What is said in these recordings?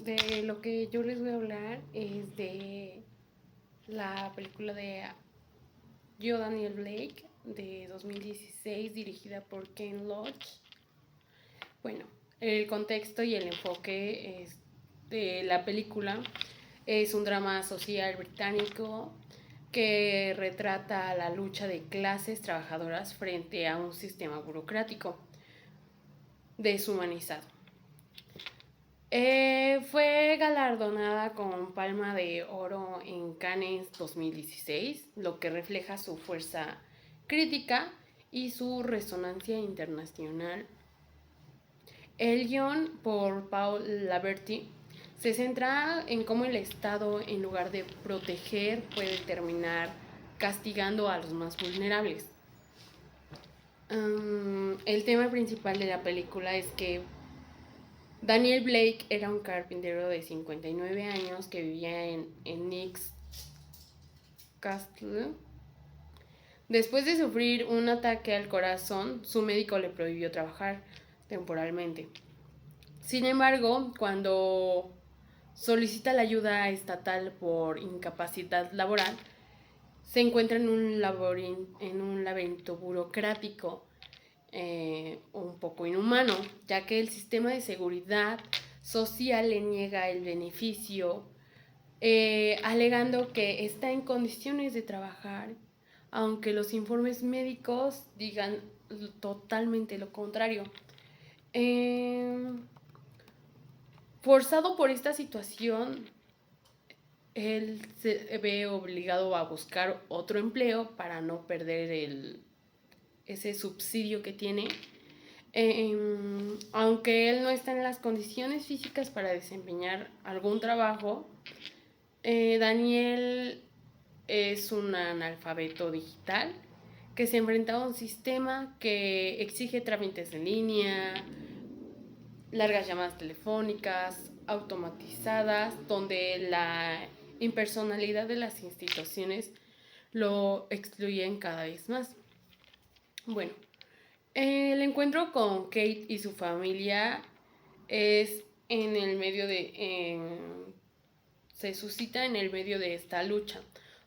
De lo que yo les voy a hablar es de la película de Yo, Daniel Blake de 2016 dirigida por Ken Loach. Bueno, el contexto y el enfoque de la película es un drama social británico que retrata la lucha de clases trabajadoras frente a un sistema burocrático deshumanizado. Fue galardonada con Palma de Oro en Cannes 2016, lo que refleja su fuerza crítica y su resonancia internacional. El guión, por Paul Laverty, se centra en cómo el Estado, en lugar de proteger, puede terminar castigando a los más vulnerables. El tema principal de la película es que Daniel Blake era un carpintero de 59 años que vivía en Newcastle. Después de sufrir un ataque al corazón, su médico le prohibió trabajar temporalmente. Sin embargo, cuando solicita la ayuda estatal por incapacidad laboral, se encuentra en un laberinto burocrático un poco inhumano, ya que el sistema de seguridad social le niega el beneficio, alegando que está en condiciones de trabajar, aunque los informes médicos digan totalmente lo contrario. Forzado por esta situación, él se ve obligado a buscar otro empleo para no perder ese subsidio que tiene. Aunque él no está en las condiciones físicas para desempeñar algún trabajo, Daniel es un analfabeto digital que se enfrenta a un sistema que exige trámites en línea, largas llamadas telefónicas, automatizadas, donde la impersonalidad de las instituciones lo excluyen cada vez más. Bueno, el encuentro con Kate y su familia es en el medio se suscita en el medio de esta lucha,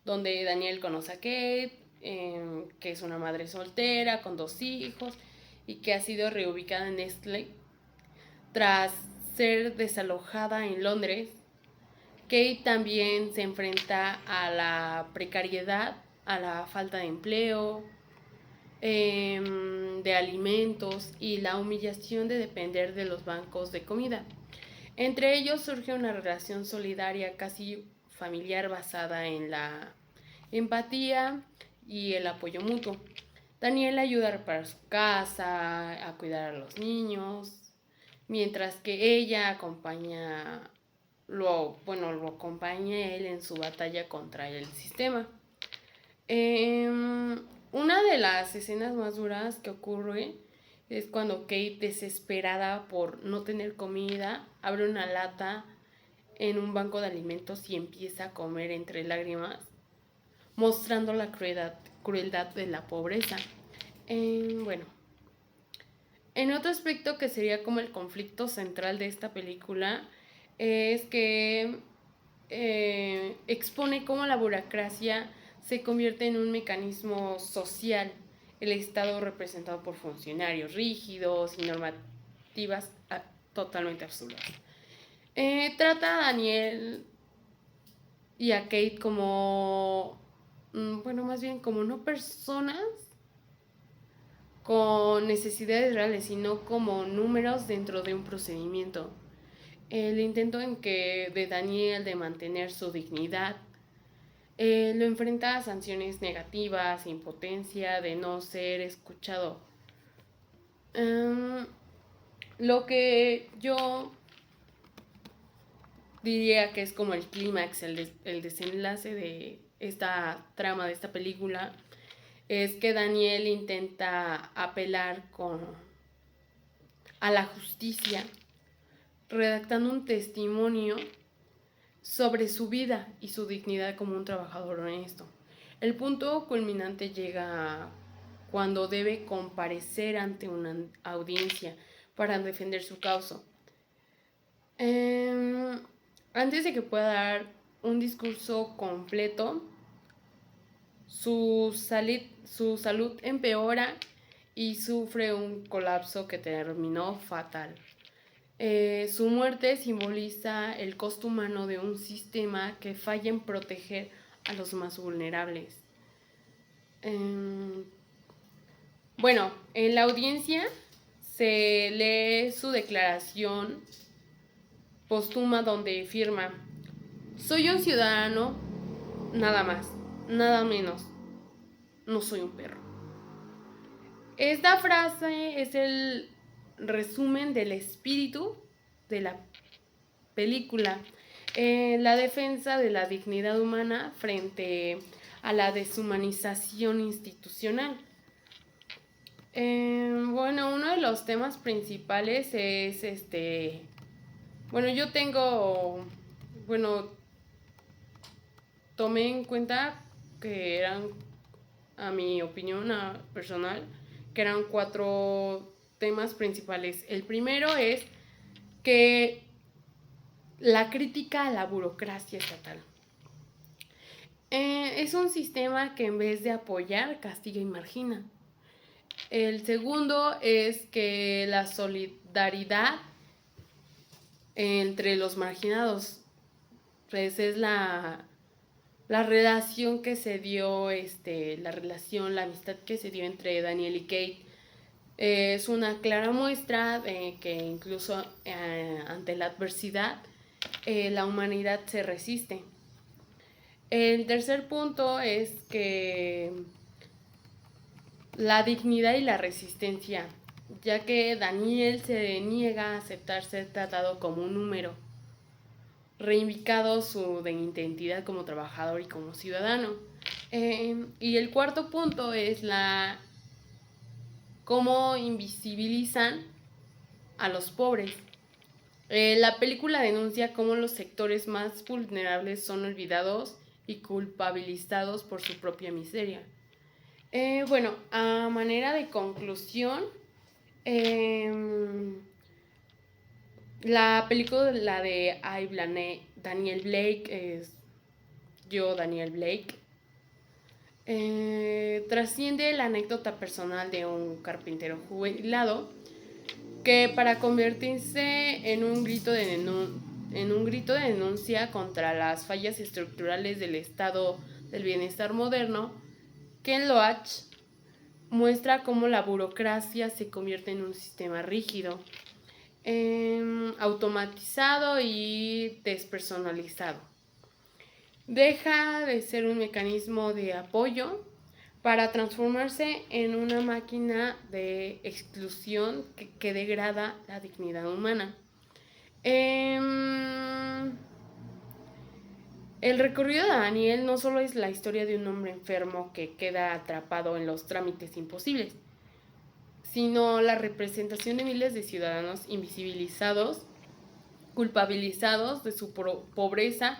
donde Daniel conoce a Kate, que es una madre soltera con 2 hijos y que ha sido reubicada en Nestlé tras ser desalojada en Londres. Kate también se enfrenta a la precariedad, a la falta de empleo, de alimentos y la humillación de depender de los bancos de comida. Entre ellos surge una relación solidaria casi familiar basada en la empatía y el apoyo mutuo. Daniel ayuda a reparar su casa, a cuidar a los niños, mientras que ella lo acompaña a él en su batalla contra el sistema. Una de las escenas más duras que ocurre es cuando Kate, desesperada por no tener comida, abre una lata en un banco de alimentos y empieza a comer entre lágrimas, mostrando la crueldad de la pobreza. Bueno, en otro aspecto que sería como el conflicto central de esta película es que expone cómo la burocracia se convierte en un mecanismo social, el Estado representado por funcionarios rígidos y normativas totalmente absurdas. Trata a Daniel y a Kate como, bueno, más bien como no personas con necesidades reales, sino como números dentro de un procedimiento. El intento de Daniel de mantener su dignidad lo enfrenta a sanciones negativas, impotencia, de no ser escuchado. Lo que yo diría que es como el clímax, el desenlace de esta trama, de esta película, es que Daniel intenta apelar a la justicia, redactando un testimonio sobre su vida y su dignidad como un trabajador honesto. El punto culminante llega cuando debe comparecer ante una audiencia para defender su causa. Em, Antes de que pueda dar un discurso completo, su salud empeora y sufre un colapso que terminó fatal. Su muerte simboliza el costo humano de un sistema que falla en proteger a los más vulnerables. Eh, bueno, en la audiencia se lee su declaración póstuma donde firma: soy un ciudadano, nada más, nada menos, no soy un perro. Esta frase es el resumen del espíritu de la película, la defensa de la dignidad humana frente a la deshumanización institucional. Bueno, uno de los temas principales es bueno, yo tengo, bueno, tomé en cuenta que eran, a mi opinión personal, que eran 4 temas principales. El primero es que la crítica a la burocracia estatal. Es un sistema que en vez de apoyar, castiga y margina. El segundo es que la solidaridad entre los marginados, pues es la relación que se dio, la amistad que se dio entre Daniel y Kate. Es una clara muestra de que incluso ante la adversidad, la humanidad se resiste. El tercer punto es que la dignidad y la resistencia, ya que Daniel se niega a aceptar ser tratado como un número, reivindicado su identidad como trabajador y como ciudadano. Y el cuarto punto es cómo invisibilizan a los pobres. La película denuncia cómo los sectores más vulnerables son olvidados y culpabilizados por su propia miseria. Bueno, a manera de conclusión, la película, la de Daniel Blake, es yo, Daniel Blake, trasciende la anécdota personal de un carpintero jubilado que para convertirse en un grito de denuncia contra las fallas estructurales del estado del bienestar moderno, Ken Loach muestra cómo la burocracia se convierte en un sistema rígido, automatizado y despersonalizado. Deja de ser un mecanismo de apoyo para transformarse en una máquina de exclusión que degrada la dignidad humana. El recorrido de Daniel no solo es la historia de un hombre enfermo que queda atrapado en los trámites imposibles, sino la representación de miles de ciudadanos invisibilizados, culpabilizados de su pobreza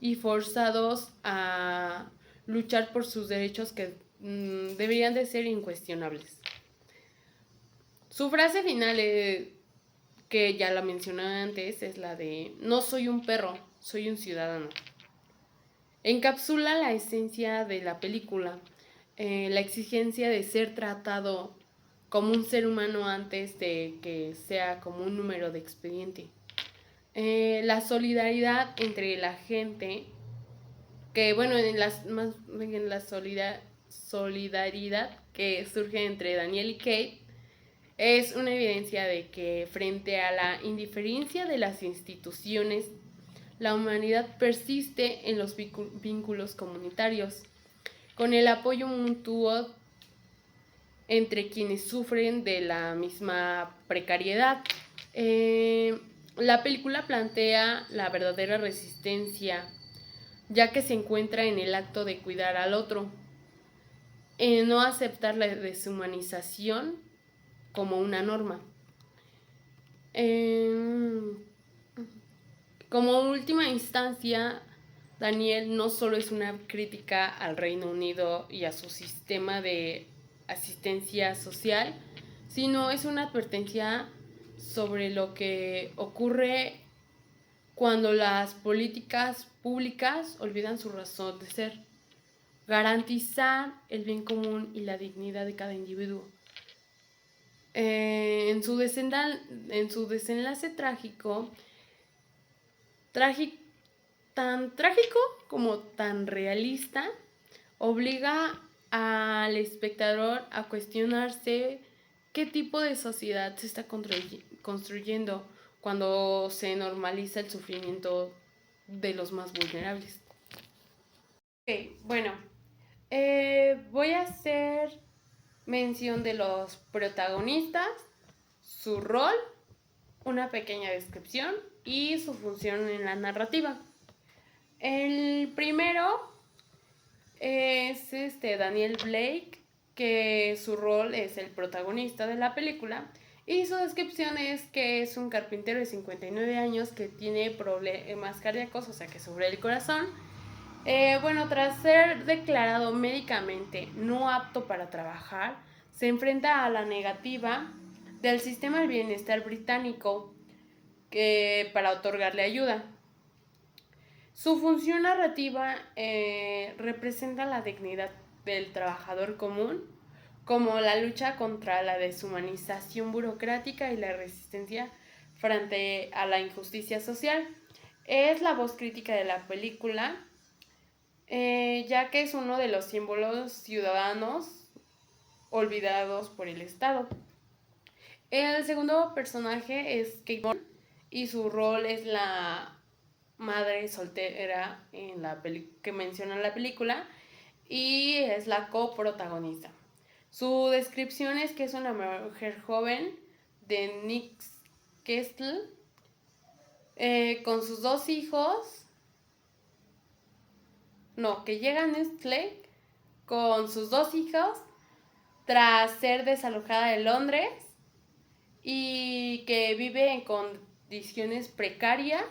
y forzados a luchar por sus derechos que deberían de ser incuestionables. Su frase final, que ya la mencioné antes, es la de: no soy un perro, soy un ciudadano. Encapsula la esencia de la película, la exigencia de ser tratado como un ser humano antes de que sea como un número de expediente. La solidaridad entre la gente, que bueno, en la solidaridad que surge entre Daniel y Kate, es una evidencia de que frente a la indiferencia de las instituciones, la humanidad persiste en los vínculos comunitarios, con el apoyo mutuo entre quienes sufren de la misma precariedad. La película plantea la verdadera resistencia, ya que se encuentra en el acto de cuidar al otro, en no aceptar la deshumanización como una norma. Como última instancia, Daniel no solo es una crítica al Reino Unido y a su sistema de asistencia social, sino es una advertencia sobre lo que ocurre cuando las políticas públicas olvidan su razón de ser, garantizar el bien común y la dignidad de cada individuo. En su desenlace trágico, tan trágico como tan realista, obliga al espectador a cuestionarse qué tipo de sociedad se está construyendo cuando se normaliza el sufrimiento de los más vulnerables. Ok, bueno, voy a hacer mención de los protagonistas, su rol, una pequeña descripción y su función en la narrativa. El primero es Daniel Blake, que su rol es el protagonista de la película, y su descripción es que es un carpintero de 59 años que tiene problemas cardíacos, o sea que sufre el corazón. Tras ser declarado médicamente no apto para trabajar, se enfrenta a la negativa del sistema del bienestar británico para otorgarle ayuda. Su función narrativa representa la dignidad del trabajador común, como la lucha contra la deshumanización burocrática y la resistencia frente a la injusticia social. Es la voz crítica de la película, ya que es uno de los símbolos ciudadanos olvidados por el Estado. El segundo personaje es Kate Moore y su rol es la madre soltera que menciona en la película y es la coprotagonista. Su descripción es que es una mujer joven de Newcastle con sus dos hijos, que llega a Newcastle con sus dos hijos tras ser desalojada de Londres y que vive en condiciones precarias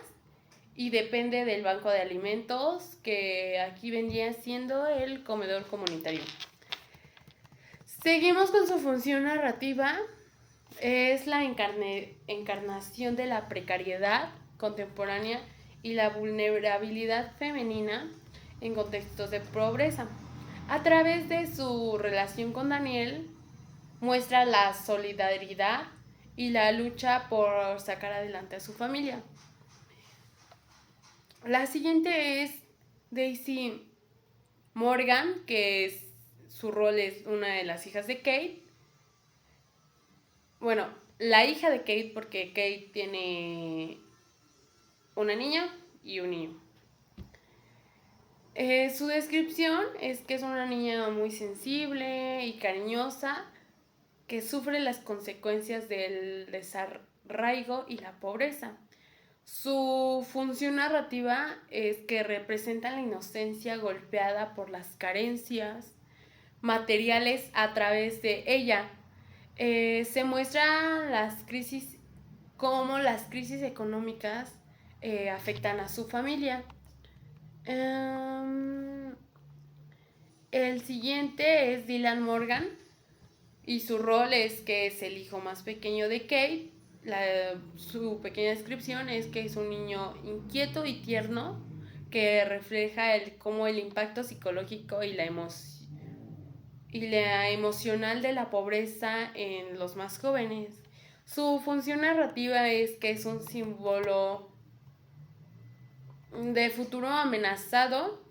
y depende del banco de alimentos, que aquí vendría siendo el comedor comunitario. Seguimos con su función narrativa. Es la encarnación de la precariedad contemporánea y la vulnerabilidad femenina en contextos de pobreza. A través de su relación con Daniel, muestra la solidaridad y la lucha por sacar adelante a su familia. La siguiente es Daisy Morgan, que su rol es una de las hijas de Kate. Bueno, la hija de Kate, porque Kate tiene una niña y un niño. Su descripción es que es una niña muy sensible y cariñosa que sufre las consecuencias del desarraigo y la pobreza. Su función narrativa es que representa la inocencia golpeada por las carencias materiales a través de ella. Se muestra cómo las crisis económicas afectan a su familia. El siguiente es Dylan Morgan y su rol es que es el hijo más pequeño de Kate. Su pequeña descripción es que es un niño inquieto y tierno que refleja cómo el impacto psicológico y la emocional de la pobreza en los más jóvenes. Su función narrativa es que es un símbolo de futuro amenazado,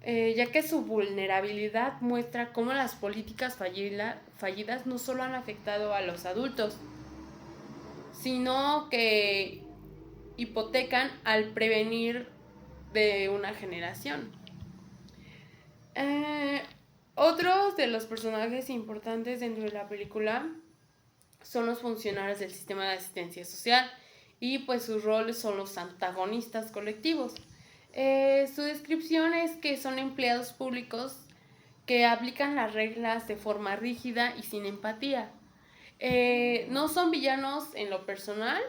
ya que su vulnerabilidad muestra cómo las políticas fallidas no solo han afectado a los adultos, sino que hipotecan al prevenir de una generación. Otros de los personajes importantes dentro de la película son los funcionarios del sistema de asistencia social y pues sus roles son los antagonistas colectivos. Su descripción es que son empleados públicos que aplican las reglas de forma rígida y sin empatía. No son villanos en lo personal,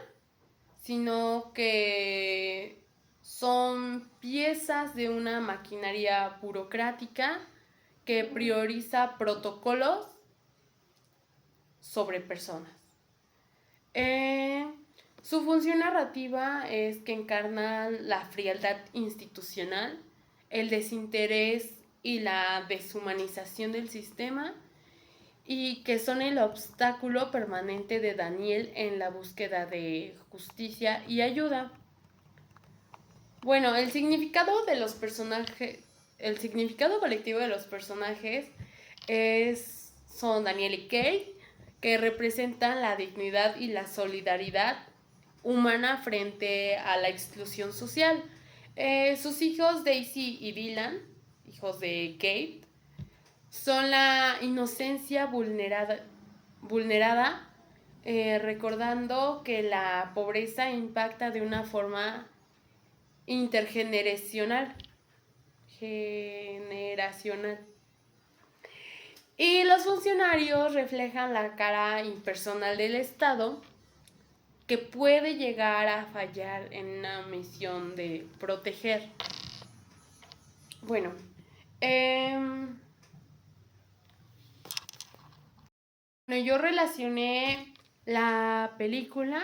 sino que son piezas de una maquinaria burocrática que prioriza protocolos sobre personas. Su función narrativa es que encarna la frialdad institucional, el desinterés y la deshumanización del sistema, y que son el obstáculo permanente de Daniel en la búsqueda de justicia y ayuda. Bueno, el significado colectivo de los personajes son Daniel y Kate, que representan la dignidad y la solidaridad humana frente a la exclusión social. Sus hijos Daisy y Dylan, hijos de Kate, son la inocencia vulnerada, recordando que la pobreza impacta de una forma intergeneracional. Generacional. Y los funcionarios reflejan la cara impersonal del Estado, que puede llegar a fallar en una misión de proteger. Bueno, yo relacioné la película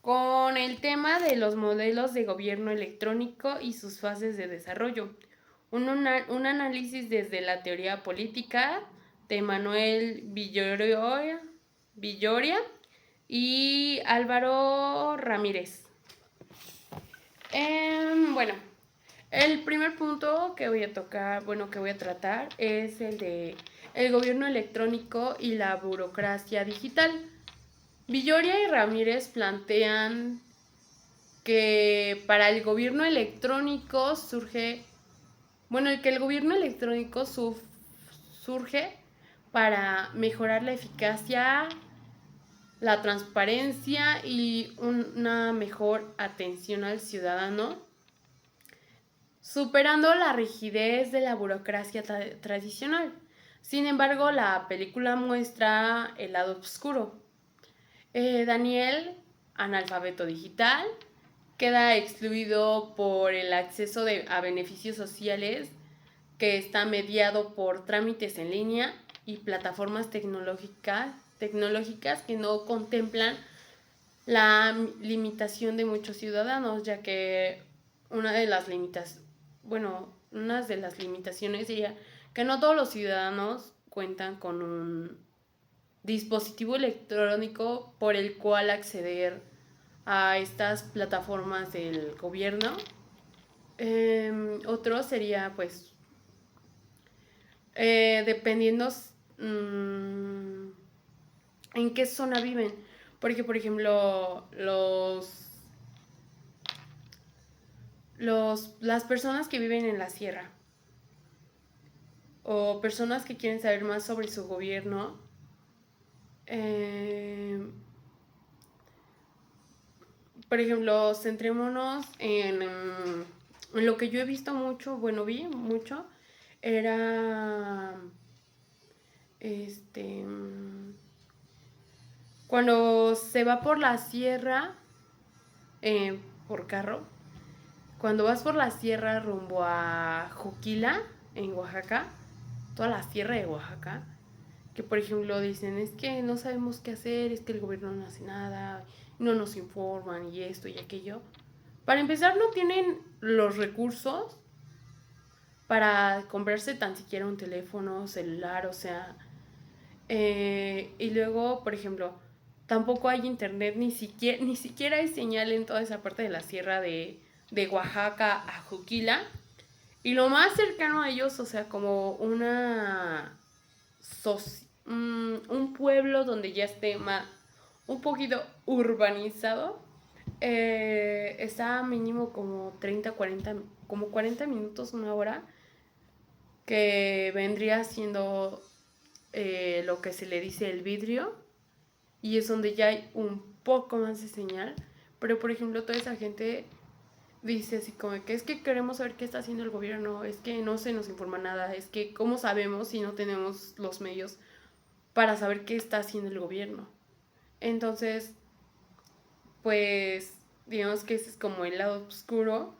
con el tema de los modelos de gobierno electrónico y sus fases de desarrollo. Un análisis desde la teoría política de Manuel Villoria y Álvaro Ramírez. Bueno, el primer punto que voy a tratar es el de el gobierno electrónico y la burocracia digital. Villoria y Ramírez plantean que para el gobierno electrónico surge para mejorar la eficacia, la transparencia y una mejor atención al ciudadano, superando la rigidez de la burocracia tradicional. Sin embargo, la película muestra el lado oscuro. Daniel, analfabeto digital, queda excluido por el acceso a beneficios sociales, que está mediado por trámites en línea y plataformas tecnológicas que no contemplan la limitación de muchos ciudadanos, ya que una de las limitaciones sería que no todos los ciudadanos cuentan con un dispositivo electrónico por el cual acceder a estas plataformas del gobierno. Otro sería, pues, dependiendo en qué zona viven. Porque, por ejemplo, las personas que viven en la sierra o personas que quieren saber más sobre su gobierno, por ejemplo, centrémonos en lo que yo he visto mucho, vi mucho, era cuando se va por la sierra, por carro, cuando vas por la sierra rumbo a Juquila, en Oaxaca, toda la sierra de Oaxaca, que por ejemplo dicen, es que no sabemos qué hacer, es que el gobierno no hace nada, no nos informan y esto y aquello. Para empezar, no tienen los recursos para comprarse tan siquiera un teléfono celular, o sea, y luego, por ejemplo, tampoco hay internet, ni siquiera hay señal en toda esa parte de la sierra de Oaxaca a Juquila. Y lo más cercano a ellos, o sea, como un pueblo donde ya esté un poquito urbanizado, está mínimo como 40 minutos, una hora, que vendría siendo lo que se le dice el vidrio, y es donde ya hay un poco más de señal. Pero por ejemplo, toda esa gente dice así como que es que queremos saber qué está haciendo el gobierno, es que no se nos informa nada, es que cómo sabemos si no tenemos los medios para saber qué está haciendo el gobierno. Entonces, pues digamos que ese es como el lado oscuro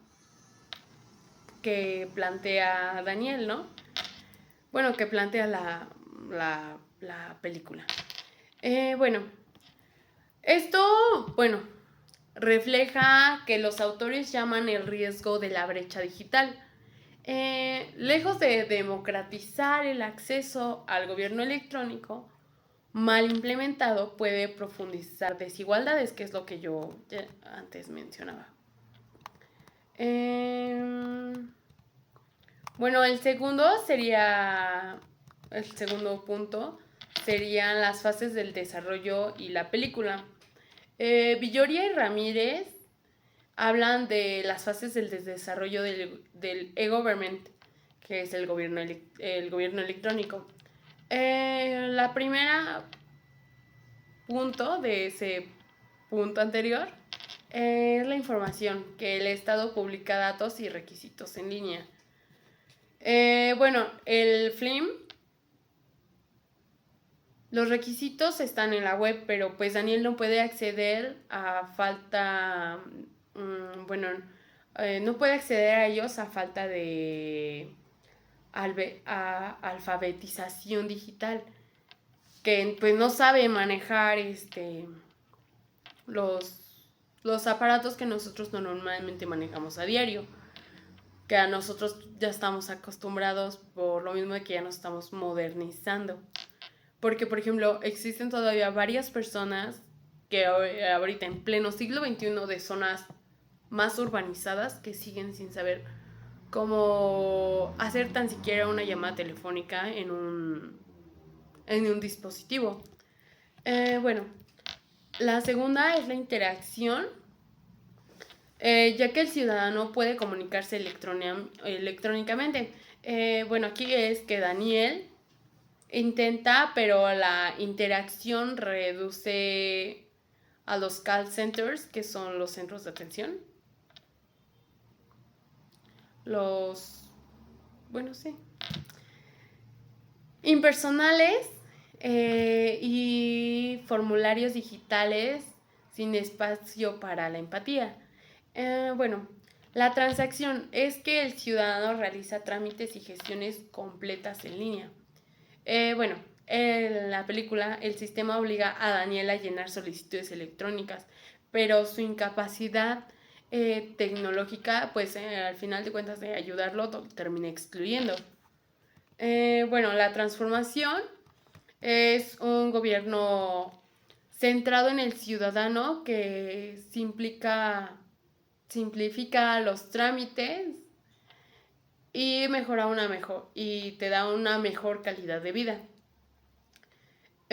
que plantea Daniel, ¿no? Bueno, que plantea la película. Bueno, esto, refleja que los autores llaman el riesgo de la brecha digital. Lejos de democratizar el acceso al gobierno electrónico, mal implementado puede profundizar desigualdades, que es lo que yo antes mencionaba. Bueno, el segundo punto serían las fases del desarrollo y la película. Villoria y Ramírez hablan de las fases del desarrollo del e-government, que es el gobierno electrónico. La primera punto de ese punto anterior es la información, que el Estado publica datos y requisitos en línea. Bueno, el FLIM, los requisitos están en la web, pero pues Daniel no puede acceder a falta, no puede acceder a ellos a falta de alfabetización digital, que pues no sabe manejar los aparatos que nosotros normalmente manejamos a diario, que a nosotros ya estamos acostumbrados por lo mismo de que ya nos estamos modernizando. Porque, por ejemplo, existen todavía varias personas que ahorita en pleno siglo XXI de zonas más urbanizadas que siguen sin saber cómo hacer tan siquiera una llamada telefónica en un dispositivo. Bueno, la segunda es la interacción, ya que el ciudadano puede comunicarse electrónicamente. Bueno, aquí es que Daniel intenta, pero la interacción reduce a los call centers, que son los centros de atención. Impersonales y formularios digitales sin espacio para la empatía. Bueno, la transacción es que el ciudadano realiza trámites y gestiones completas en línea. Bueno, en la película el sistema obliga a Daniel a llenar solicitudes electrónicas, pero su incapacidad tecnológica, pues al final de cuentas de ayudarlo, termina excluyendo. Bueno, la transformación es un gobierno centrado en el ciudadano que simplifica los trámites y y te da una mejor calidad de vida.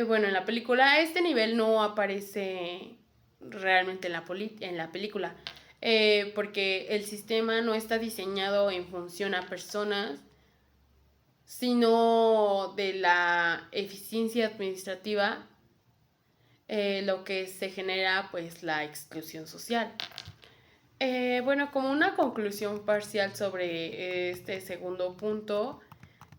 Bueno, en la película este nivel no aparece realmente en la película, porque el sistema no está diseñado en función a personas, sino de la eficiencia administrativa, lo que se genera pues la exclusión social. Bueno, como una conclusión parcial sobre este segundo punto,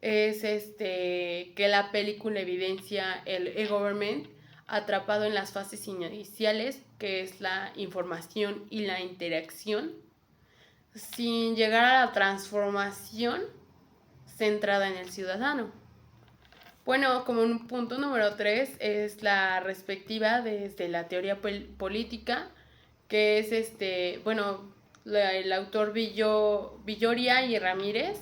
es que la película evidencia el e-government atrapado en las fases iniciales, que es la información y la interacción, sin llegar a la transformación centrada en el ciudadano. Bueno, como un punto número 3 es la perspectiva desde la teoría política, que es el autor Villoria y Ramírez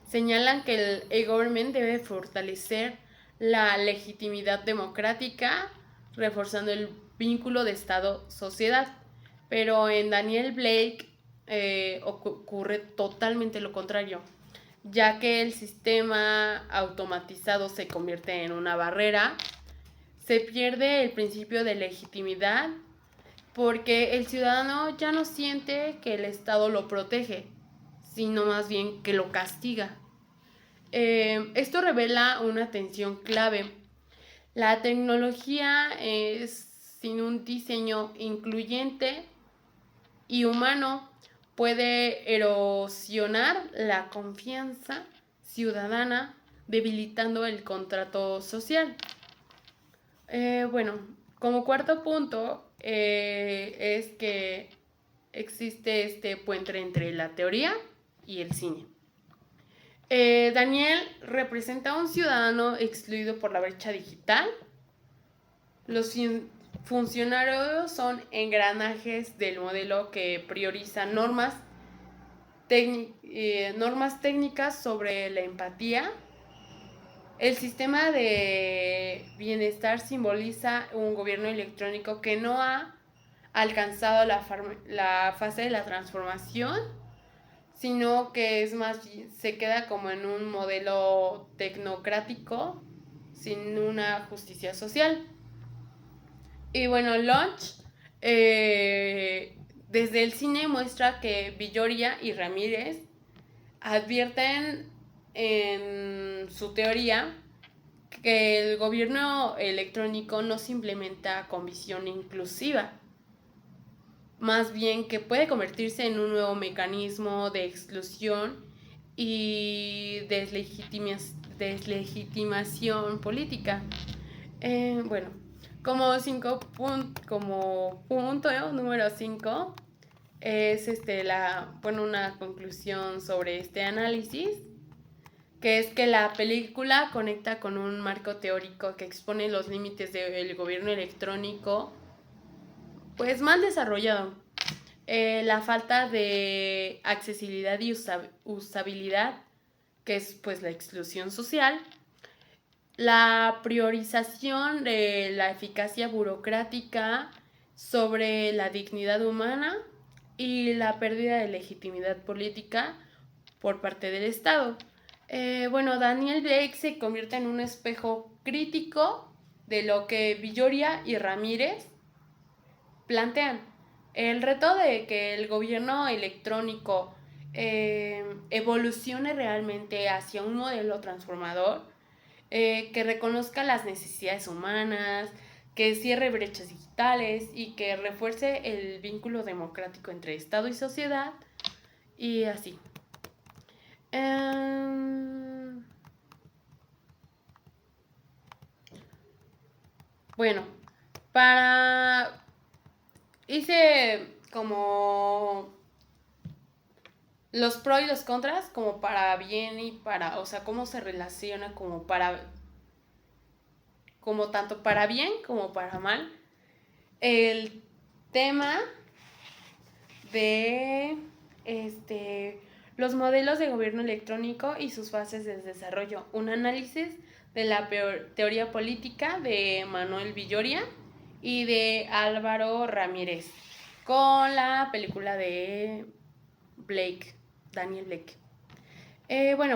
señalan que el e-government debe fortalecer la legitimidad democrática, reforzando el vínculo de Estado-sociedad. Pero en Daniel Blake ocurre totalmente lo contrario, ya que el sistema automatizado se convierte en una barrera, se pierde el principio de legitimidad porque el ciudadano ya no siente que el Estado lo protege, sino más bien que lo castiga. Esto revela una tensión clave. La tecnología es sin un diseño incluyente y humano, puede erosionar la confianza ciudadana, debilitando el contrato social. Bueno, como cuarto punto es que existe este puente entre la teoría y el cine. Daniel representa a un ciudadano excluido por la brecha digital. Los funcionarios son engranajes del modelo que priorizan normas técnicas sobre la empatía. El sistema de bienestar simboliza un gobierno electrónico que no ha alcanzado la fase de la transformación, sino que es más, se queda como en un modelo tecnocrático sin una justicia social. Y bueno, Launch desde el cine muestra que Villoria y Ramírez advierten en su teoría que el gobierno electrónico no se implementa con visión inclusiva, más bien que puede convertirse en un nuevo mecanismo de exclusión y deslegitimación política. Bueno, como punto número 5 es una conclusión sobre este análisis, que es que la película conecta con un marco teórico que expone los límites del gobierno electrónico, pues mal desarrollado. La falta de accesibilidad y usabilidad, que es pues la exclusión social, la priorización de la eficacia burocrática sobre la dignidad humana y la pérdida de legitimidad política por parte del Estado. Daniel Blake se convierte en un espejo crítico de lo que Villoria y Ramírez plantean. El reto de que el gobierno electrónico evolucione realmente hacia un modelo transformador, que reconozca las necesidades humanas, que cierre brechas digitales y que refuerce el vínculo democrático entre Estado y sociedad, y así. Bueno, hice como los pros y los contras, como para bien y para, o sea, cómo se relaciona como tanto para bien como para mal, el tema de los modelos de gobierno electrónico y sus fases de desarrollo. Un análisis de la teoría política de Manuel Villoria y de Álvaro Ramírez, con la película de Daniel Blake.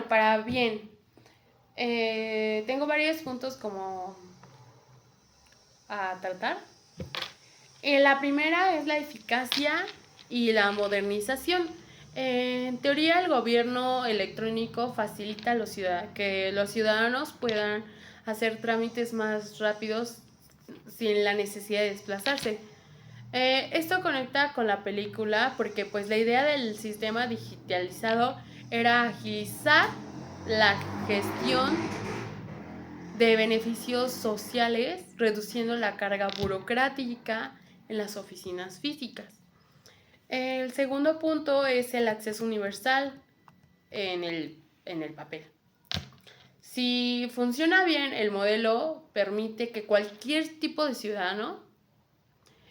Para bien, tengo varios puntos como a tratar. La primera es la eficacia y la modernización. En teoría, el gobierno electrónico facilita que los ciudadanos puedan hacer trámites más rápidos sin la necesidad de desplazarse. Esto conecta con la película porque pues la idea del sistema digitalizado era agilizar la gestión de beneficios sociales, reduciendo la carga burocrática en las oficinas físicas. El segundo punto es el acceso universal en el papel. Si funciona bien, el modelo permite que cualquier tipo de ciudadano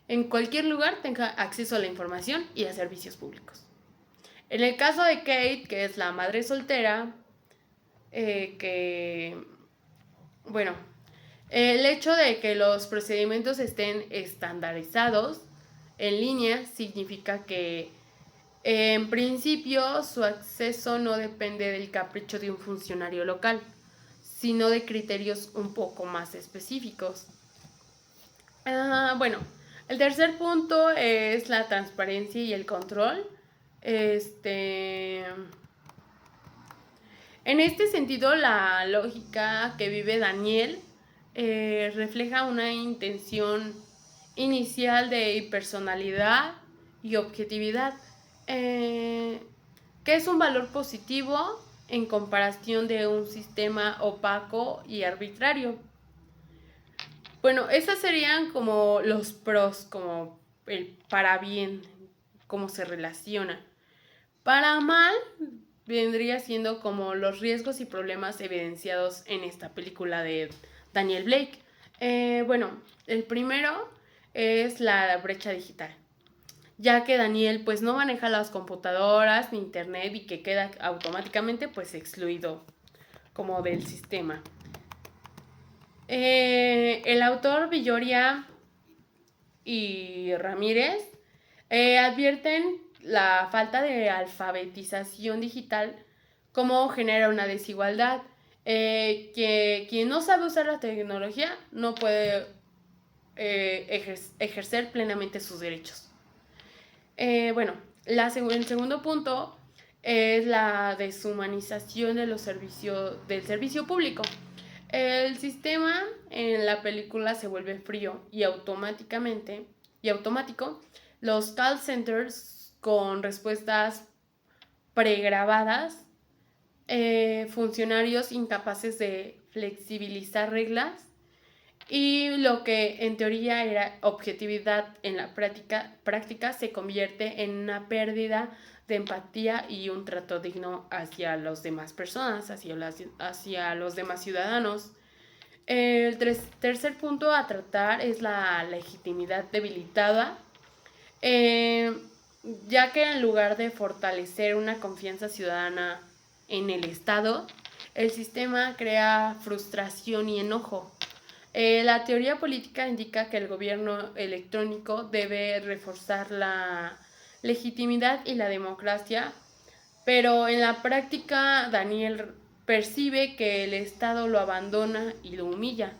en cualquier lugar tenga acceso a la información y a servicios públicos. En el caso de Kate, que es la madre soltera, el hecho de que los procedimientos estén estandarizados en línea significa que en principio su acceso no depende del capricho de un funcionario local, sino de criterios un poco más específicos. El tercer punto es la transparencia y el control. En este sentido, la lógica que vive Daniel refleja una intención inicial de personalidad y objetividad, que es un valor positivo en comparación de un sistema opaco y arbitrario. Bueno, esos serían como los pros, como el para bien, cómo se relaciona. Para mal vendría siendo como los riesgos y problemas evidenciados en esta película de Daniel Blake. El primero es la brecha digital, ya que Daniel pues no maneja las computadoras ni internet y que queda automáticamente pues excluido como del sistema. El autor Villoria y Ramírez advierten la falta de alfabetización digital como genera una desigualdad, que quien no sabe usar la tecnología no puede ejercer plenamente sus derechos. Bueno, el segundo punto es la deshumanización de del servicio público. El sistema en la película se vuelve frío y automático. Los call centers con respuestas pregrabadas, funcionarios incapaces de flexibilizar reglas y lo que en teoría era objetividad en la práctica se convierte en una pérdida de empatía y un trato digno hacia las demás personas, hacia los demás ciudadanos. El tercer punto a tratar es la legitimidad debilitada, eh, ya que en lugar de fortalecer una confianza ciudadana en el Estado, el sistema crea frustración y enojo. La teoría política indica que el gobierno electrónico debe reforzar la legitimidad y la democracia, pero en la práctica Daniel percibe que el Estado lo abandona y lo humilla.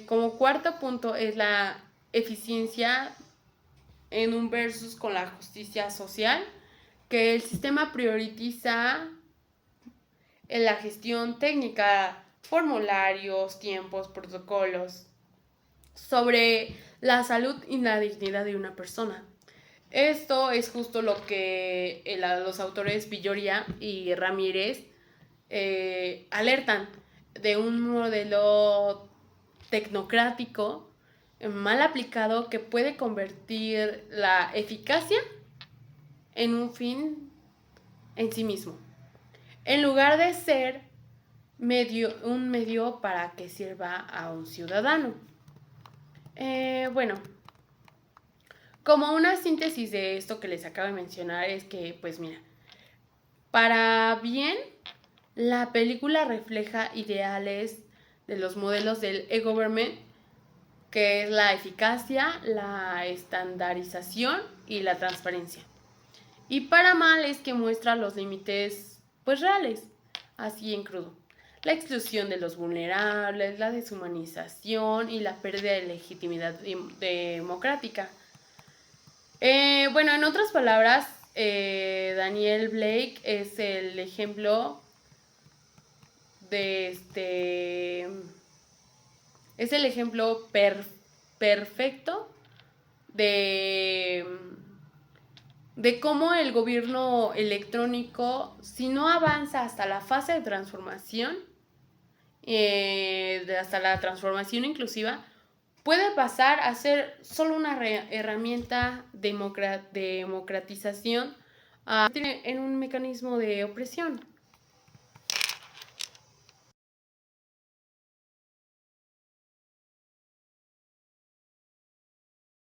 Como cuarto punto es la eficiencia en un versus con la justicia social, que el sistema prioriza en la gestión técnica, formularios, tiempos, protocolos, sobre la salud y la dignidad de una persona. Esto es justo lo que los autores Villoria y Ramírez alertan de un modelo tecnocrático mal aplicado que puede convertir la eficacia en un fin en sí mismo, en lugar de ser un medio para que sirva a un ciudadano. Bueno, como una síntesis de esto que les acabo de mencionar es que, pues mira, para bien, la película refleja ideales de los modelos del e-government, que es la eficacia, la estandarización y la transparencia. Y para mal es que muestra los límites, pues reales, así en crudo. La exclusión de los vulnerables, la deshumanización y la pérdida de legitimidad democrática. Bueno, en otras palabras, Daniel Blake es el ejemplo es el ejemplo perfecto de cómo el gobierno electrónico, si no avanza hasta la fase de transformación, hasta la transformación inclusiva, puede pasar a ser solo una herramienta de democratización en un mecanismo de opresión.